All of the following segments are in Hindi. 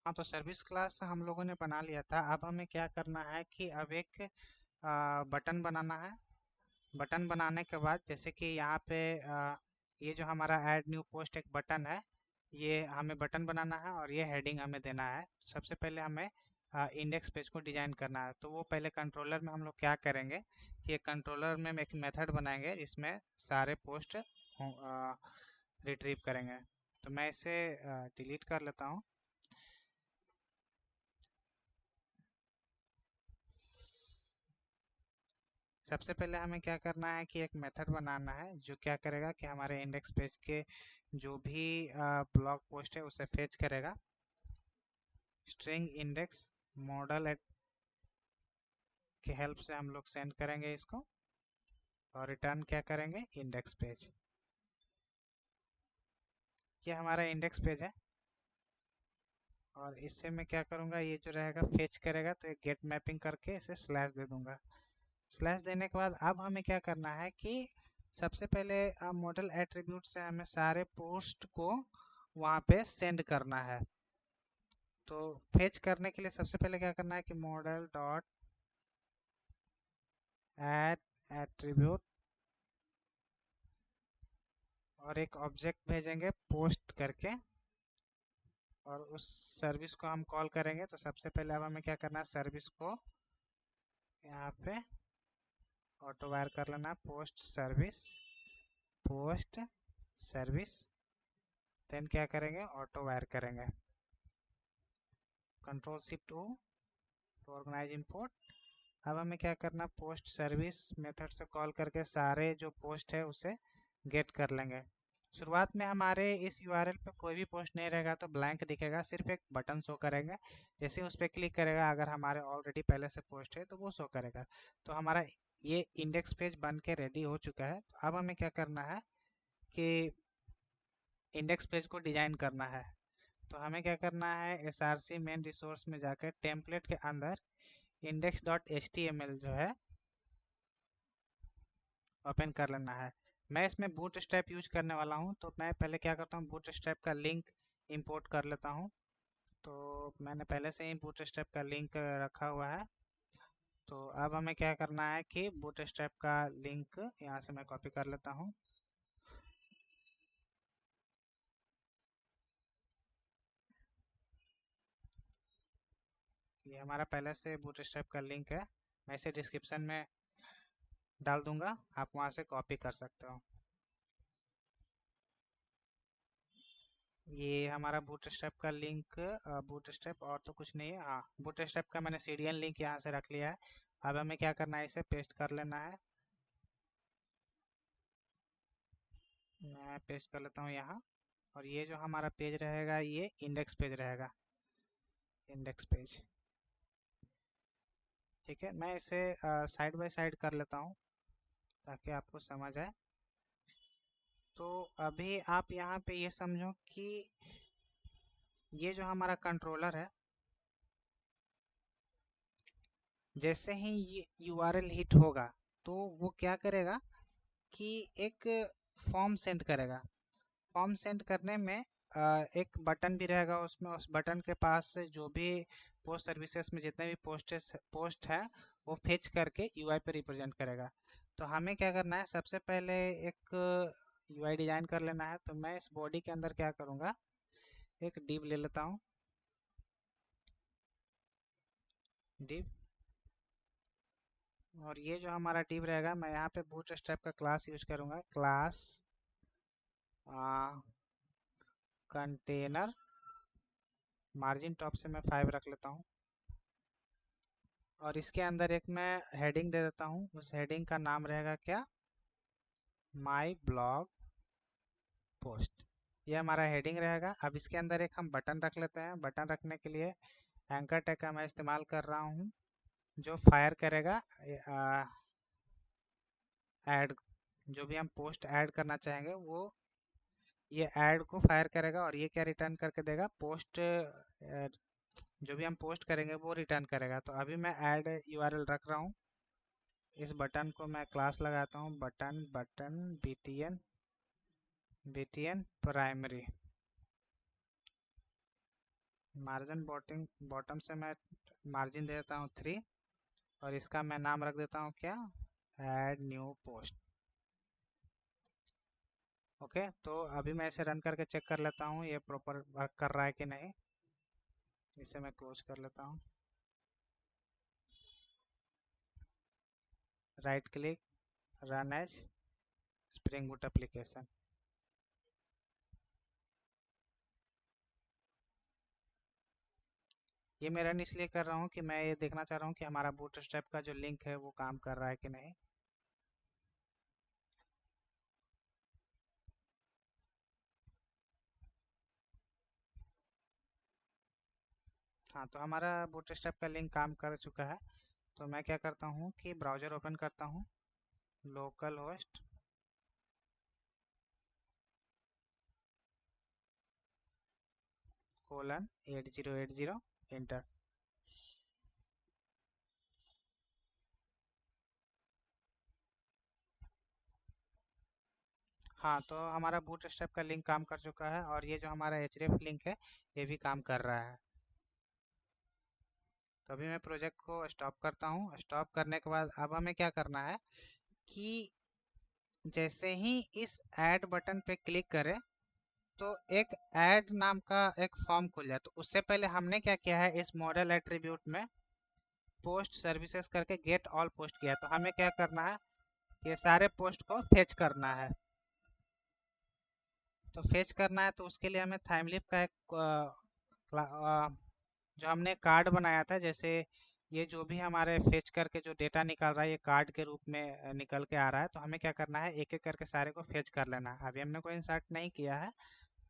हाँ, तो सर्विस क्लास हम लोगों ने बना लिया था। अब हमें क्या करना है कि अब एक बटन बनाना है। बटन बनाने के बाद जैसे कि यहाँ पे ये जो हमारा ऐड न्यू पोस्ट एक बटन है, ये हमें बटन बनाना है और ये हेडिंग हमें देना है। तो सबसे पहले हमें इंडेक्स पेज को डिजाइन करना है। तो वो पहले कंट्रोलर में हम लोग क्या करेंगे कि कंट्रोलर में हम एक मेथड बनाएंगे जिसमें सारे पोस्ट रिट्रीव करेंगे। तो मैं इसे डिलीट कर लेता हूँ। सबसे पहले हमें क्या करना है कि एक मेथड बनाना है जो क्या करेगा कि हमारे इंडेक्स पेज के जो भी ब्लॉग पोस्ट है उसे फेच करेगा। स्ट्रिंग इंडेक्स मॉडल एट के हेल्प से हम लोग सेंड करेंगे इसको और रिटर्न क्या करेंगे इंडेक्स पेज। ये हमारा इंडेक्स पेज है और इससे मैं क्या करूँगा, ये जो रहेगा फेच करेगा तो एक गेट मैपिंग करके इसे स्लैश दे दूंगा। स्लैश देने के बाद अब हमें क्या करना है कि सबसे पहले मॉडल एट्रीब्यूट से हमें सारे पोस्ट को वहाँ पे सेंड करना है। तो फेच करने के लिए सबसे पहले क्या करना है कि मॉडल डॉट ऐड एट्रीब्यूट और एक ऑब्जेक्ट भेजेंगे पोस्ट करके और उस सर्विस को हम कॉल करेंगे। तो सबसे पहले अब हमें क्या करना है, सर्विस को यहाँ पे ऑटो वायर कर लेना, पोस्ट सर्विस देन क्या करेंगे ऑटो वायर करेंगे, control shift O to organise import. अब हमें क्या करना, पोस्ट सर्विस मेथड से कॉल करके सारे जो पोस्ट है उसे गेट कर लेंगे। शुरुआत में हमारे इस यूआरएल पे कोई भी पोस्ट नहीं रहेगा तो ब्लैंक दिखेगा, सिर्फ एक बटन शो करेगा। जैसे उस पर क्लिक करेगा अगर हमारे ऑलरेडी पहले से पोस्ट है तो वो शो करेगा। तो हमारा ये इंडेक्स पेज बन के रेडी हो चुका है। तो अब हमें क्या करना है कि इंडेक्स पेज को डिजाइन करना है। तो हमें क्या करना है, src मेन रिसोर्स में जाकर टेम्पलेट के अंदर index.html जो है ओपन कर लेना है। मैं इसमें बूटस्ट्रैप यूज करने वाला हूँ तो मैं पहले क्या करता हूँ, बूटस्ट्रैप का लिंक इंपोर्ट कर लेता हूँ। तो मैंने पहले से ही बूटस्ट्रैप का लिंक रखा हुआ है। तो अब हमें क्या करना है कि बूटस्ट्रैप का लिंक यहाँ से मैं कॉपी कर लेता हूँ। ये हमारा पहले से बूटस्ट्रैप का लिंक है, मैं इसे डिस्क्रिप्शन में डाल दूंगा, आप वहाँ से कॉपी कर सकते हो। ये हमारा बूटस्ट्रैप का लिंक, बूटस्ट्रैप और तो कुछ नहीं है, हाँ बूटस्ट्रैप का मैंने सीडीएन लिंक यहाँ से रख लिया है। अब हमें क्या करना है, इसे पेस्ट कर लेना है। मैं पेस्ट कर लेता हूँ यहाँ और ये जो हमारा पेज रहेगा ये इंडेक्स पेज रहेगा, इंडेक्स पेज। ठीक है, मैं इसे साइड बाय साइड कर लेता हूँ ताकि आपको समझ आए। तो अभी आप यहाँ पे ये समझो कि ये जो हमारा कंट्रोलर है, जैसे ही ये यूआरएल हिट होगा तो वो क्या करेगा कि एक फॉर्म सेंड करेगा। फॉर्म सेंड करने में एक बटन भी रहेगा उसमें, उस बटन के पास से जो भी पोस्ट सर्विसेज में जितने भी पोस्ट है वो फेच करके यूआई पे रिप्रेजेंट करेगा। तो हमें क्या करना है, सबसे पहले एक यूआई डिजाइन कर लेना है। तो मैं इस बॉडी के अंदर क्या करूँगा, एक डिव ले लेता हूँ, डिव। और ये जो हमारा डिव रहेगा मैं यहाँ पे बूटस्ट्रैप का क्लास यूज करूँगा, क्लास कंटेनर, मार्जिन टॉप से मैं 5 रख लेता हूँ और इसके अंदर एक मैं हेडिंग दे देता हूँ। उस हेडिंग का नाम रहेगा क्या, माई ब्लॉग पोस्ट। ये हमारा हेडिंग रहेगा। अब इसके अंदर एक हम बटन रख लेते हैं। बटन रखने के लिए एंकर टैग का मैं इस्तेमाल कर रहा हूँ जो फायर करेगा ऐड, जो भी हम पोस्ट ऐड करना चाहेंगे वो ये ऐड को फायर करेगा और ये क्या रिटर्न करके देगा, पोस्ट जो भी हम पोस्ट करेंगे वो रिटर्न करेगा। तो अभी मैं ऐड यूआरएल रख रहा हूँ। इस बटन को मैं क्लास लगाता हूँ, button button BTN primary. Margin bottom से मैं मार्जिन दे देता हूँ 3 और इसका मैं नाम रख देता हूँ क्या, ऐड न्यू पोस्ट। ओके, तो अभी मैं इसे रन करके चेक कर लेता हूँ ये प्रॉपर वर्क कर रहा है कि नहीं। इसे मैं क्लोज कर लेता हूँ, right click, run as spring boot application. ये मैं रन इसलिए कर रहा हूँ कि मैं ये देखना चाह रहा हूँ कि हमारा बूटस्ट्रैप का जो लिंक है वो काम कर रहा है कि नहीं। हाँ, तो हमारा बूटस्ट्रैप का लिंक काम कर चुका है। तो मैं क्या करता हूँ कि ब्राउज़र ओपन करता हूँ, लोकल होस्ट :8080 एंटर। हाँ, तो हमारा बूटस्ट्रैप का लिंक काम कर चुका है और ये जो हमारा href लिंक है ये भी काम कर रहा है। तो अभी मैं प्रोजेक्ट को स्टॉप करता हूँ। स्टॉप करने के बाद अब हमें क्या करना है कि जैसे ही इस ऐड बटन पे क्लिक करें तो एक ऐड नाम का एक फॉर्म खुल जाए। तो उससे पहले हमने क्या किया है, इस मॉडल एट्रीब्यूट में पोस्ट सर्विसेज करके गेट ऑल पोस्ट किया। तो हमें क्या करना है, ये सारे पोस्ट को फेच करना है। तो फेच करना है तो उसके लिए हमें थाइमलिप का एक जो हमने कार्ड बनाया था, जैसे ये जो भी हमारे फेच करके जो डेटा निकल रहा है ये कार्ड के रूप में निकल के आ रहा है। तो हमें क्या करना है, एक एक करके सारे को फेच कर लेना है। अभी हमने कोई इंसर्ट नहीं किया है,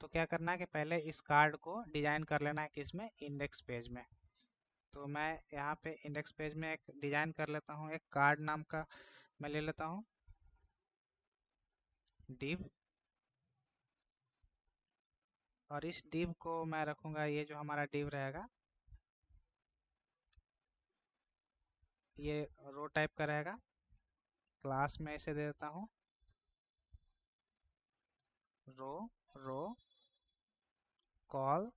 तो क्या करना है कि पहले इस कार्ड को डिजाइन कर लेना है, किसमें, इंडेक्स पेज में। तो मैं यहाँ पे इंडेक्स पेज में एक डिजाइन कर लेता हूँ, एक कार्ड नाम का मैं ले लेता हूँ div। और इस div को मैं रखूँगा, ये जो हमारा div रहेगा ये रो टाइप का रहेगा। क्लास में इसे दे देता हूँ रो रो कॉल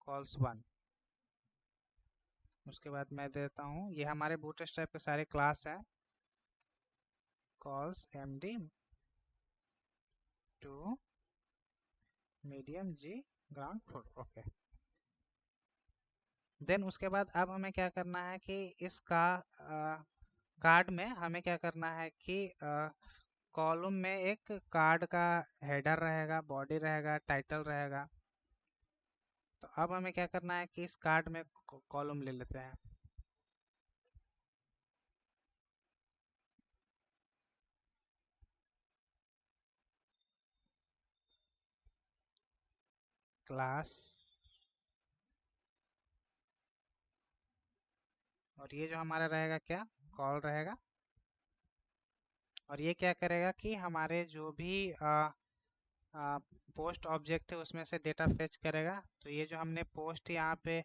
कॉल्स 1। उसके बाद मैं देता हूँ, ये हमारे बूटस्ट्रैप के सारे क्लास हैं, calls md to medium G ground floor. Okay, then उसके बाद अब हमें क्या करना है कि इसका कार्ड में हमें क्या करना है कि कॉलम में एक कार्ड का हेडर रहेगा, बॉडी रहेगा, टाइटल रहेगा। तो अब हमें क्या करना है कि इस कार्ड में कॉलम ले लेते हैं। क्लास, और ये जो हमारा रहेगा क्या, कॉल रहेगा। और ये क्या करेगा कि हमारे जो भी पोस्ट ऑब्जेक्ट है उसमें से डेटा फेच करेगा। तो ये जो हमने पोस्ट यहाँ पे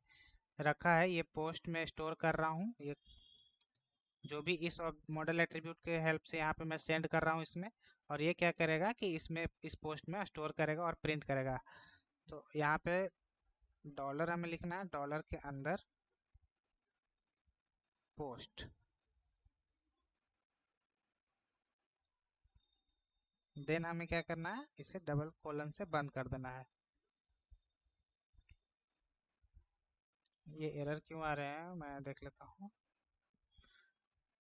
रखा है ये पोस्ट में स्टोर कर रहा हूँ, ये जो भी इस मॉडल एट्रीब्यूट के हेल्प से यहाँ पे मैं सेंड कर रहा हूँ इसमें। और ये क्या करेगा कि इसमें इस पोस्ट में स्टोर करेगा और प्रिंट करेगा। तो यहाँ पे डॉलर हमें लिखना है, डॉलर के अंदर पोस्ट। देन हमें क्या करना है, इसे डबल कोलन से बंद कर देना है। ये एरर क्यों आ रहे हैं मैं देख लेता हूँ।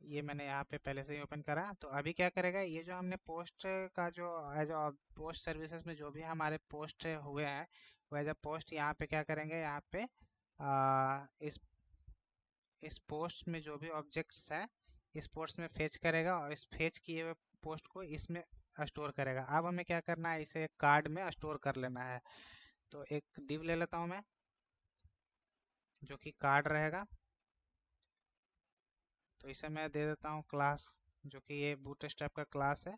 ये मैंने यहाँ पे पहले से ही ओपन करा। तो अभी क्या करेगा, ये जो हमने पोस्ट का जो एज अ पोस्ट सर्विसेज में जो भी हमारे पोस्ट हुए हैं वो एज अ पोस्ट यहाँ पे क्या करेंगे, यहाँ पे इस पोस्ट में जो भी ऑब्जेक्ट्स हैं इस पोस्ट में फेच करेगा और इस फेच किए हुए पोस्ट को इसमें स्टोर करेगा। अब हमें क्या करना है, इसे कार्ड में स्टोर कर लेना है। तो एक डिव ले लेता हूँ मैं जो कि कार्ड रहेगा। तो इसे मैं दे देता हूँ क्लास, जो कि ये बूटस्ट्रैप का क्लास है।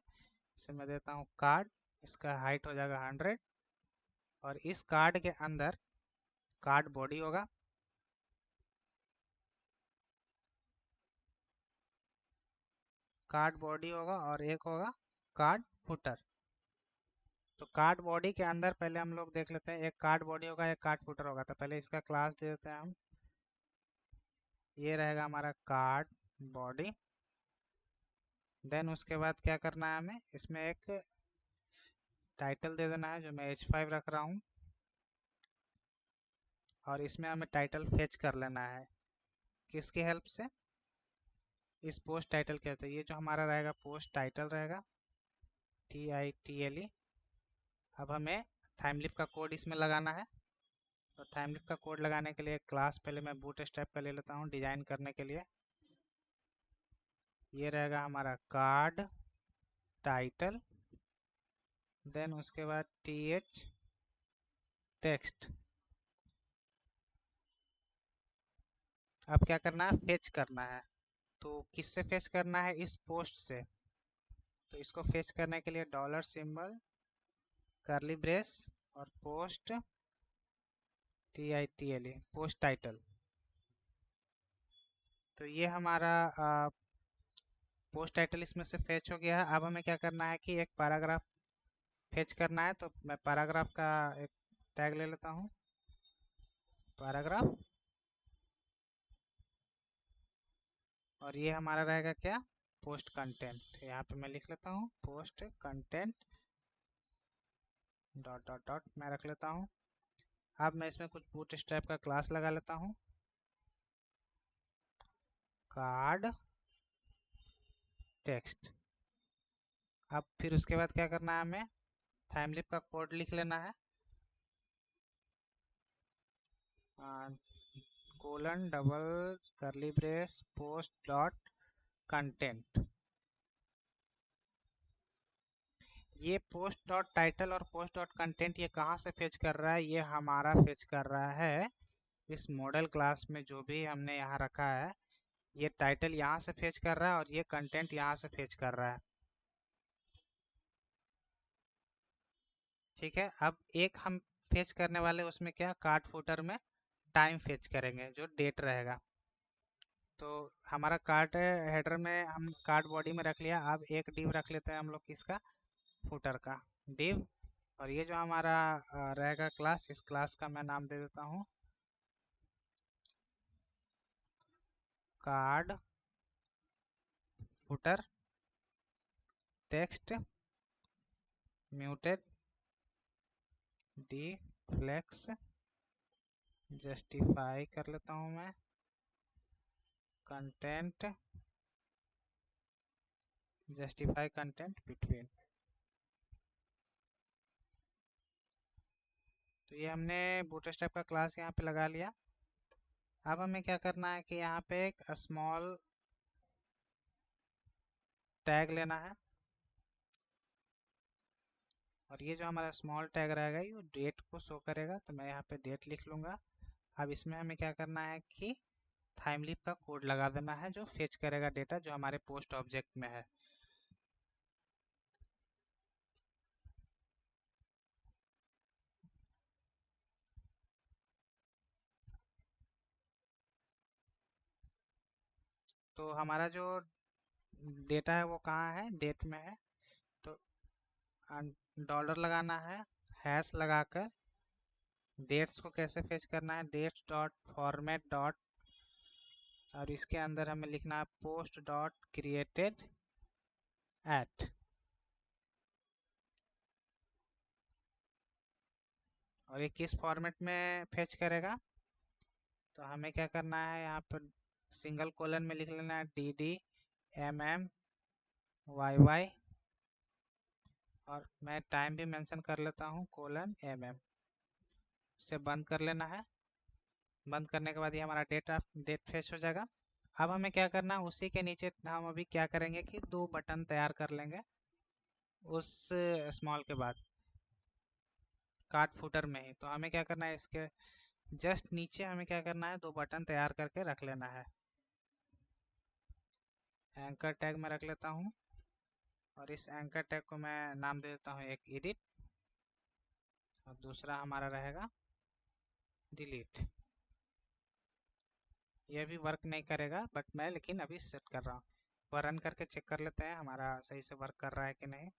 इसे मैं देता हूँ कार्ड, इसका हाइट हो जाएगा 100। और इस कार्ड के अंदर कार्ड बॉडी होगा, कार्ड बॉडी होगा और एक होगा कार्ड फुटर। तो कार्ड बॉडी के अंदर पहले हम लोग देख लेते हैं, एक कार्ड बॉडी होगा, एक कार्ड फुटर होगा। तो पहले इसका क्लास दे देते हैं हम। ये रहेगा हमारा कार्ड बॉडी। देन उसके बाद क्या करना है, हमें इसमें एक टाइटल दे देना है, जो मैं H5 रख रहा हूँ। और इसमें हमें टाइटल फेच कर लेना है, किसकी हेल्प से, इस पोस्ट टाइटल कहते हैं। ये जो हमारा रहेगा पोस्ट टाइटल रहेगा, TITLE। अब हमें थाइमलिप का कोड इसमें लगाना है। तो थाइमलिप का कोड लगाने के लिए क्लास पहले मैं बूटस्ट्रैप का ले लेता हूँ डिजाइन करने के लिए। ये रहेगा हमारा कार्ड टाइटल। देन उसके बाद TH टेक्स्ट। अब क्या करना है, फेच करना है। तो किससे फेच करना है, इस पोस्ट से। तो इसको फेच करने के लिए डॉलर सिंबल, करली ब्रेस और पोस्ट TITLE, पोस्ट टाइटल। तो ये हमारा पोस्ट टाइटल इसमें से फेच हो गया है। अब हमें क्या करना है कि एक पैराग्राफ फेच करना है। तो मैं पैराग्राफ का एक टैग ले लेता हूँ, पैराग्राफ। और ये हमारा रहेगा क्या, पोस्ट कंटेंट। यहाँ पे मैं लिख लेता हूँ post content dot dot dot मैं रख लेता हूँ। अब मैं इसमें कुछ बूटस्ट्रैप का क्लास लगा लेता हूँ, कार्ड टेक्स्ट। अब फिर उसके बाद क्या करना है, हमें थाइमलिप का कोड लिख लेना है, कोलन डबल करली ब्रेस पोस्ट डॉट कंटेंट। ये पोस्ट डॉट टाइटल और पोस्ट डॉट कंटेंट ये कहाँ से फेच कर रहा है, ये हमारा फेच कर रहा है इस मॉडल क्लास में जो भी हमने यहाँ रखा है। ये टाइटल यहाँ से फेच कर रहा है और ये कंटेंट यहाँ से फेच कर रहा है। ठीक है। अब एक हम फेच करने वाले उसमें क्या, कार्ड फुटर में टाइम फेच करेंगे, जो डेट रहेगा। तो हमारा कार्ड हेडर में हम कार्ड बॉडी में रख लिया। अब एक डिव रख लेते हैं हम लोग किसका, फुटर का डिव। और ये जो हमारा रहेगा क्लास, इस क्लास का मैं नाम दे देता हूँ card footer text muted D flex justify कर लेता हूँ मैं, कंटेंट जस्टिफाई कंटेंट बिटवीन। तो ये हमने बूटस्ट्रैप का क्लास यहाँ पे लगा लिया। अब हमें क्या करना है कि यहाँ पे एक स्मॉल टैग लेना है। और ये जो हमारा स्मॉल टैग रहेगा ये डेट को शो करेगा। तो मैं यहाँ पे डेट लिख लूँगा। अब इसमें हमें क्या करना है कि थाइमलिप का कोड लगा देना है, जो फेच करेगा डेटा जो हमारे पोस्ट ऑब्जेक्ट में है। तो हमारा जो डेटा है वो कहाँ है, डेट में है। तो डॉलर लगाना है, हैश लगाकर डेट्स को कैसे फेच करना है, डेट्स डॉट फॉर्मेट डॉट, और इसके अंदर हमें लिखना है पोस्ट डॉट क्रिएटेड एट। और ये किस फॉर्मेट में फेच करेगा, तो हमें क्या करना है, यहाँ पर सिंगल कोलन में लिख लेना है DDMMYY। और मैं टाइम भी मेंशन कर लेता हूँ :MM से बंद कर लेना है। बंद करने के बाद ये हमारा डेट फेच हो जाएगा। अब हमें क्या करना है, उसी के नीचे हम अभी क्या करेंगे कि दो बटन तैयार कर लेंगे उस स्मॉल के बाद कार्ड फुटर में ही। तो हमें क्या करना है, इसके जस्ट नीचे हमें क्या करना है, दो बटन तैयार करके रख लेना है। एंकर टैग में रख लेता हूँ और इस एंकर टैग को मैं नाम दे देता हूँ एक एडिट, और दूसरा हमारा रहेगा डिलीट। ये भी वर्क नहीं करेगा बट मैं लेकिन अभी सेट कर रहा हूँ। वह रन करके चेक कर लेते हैं हमारा सही से वर्क कर रहा है कि नहीं।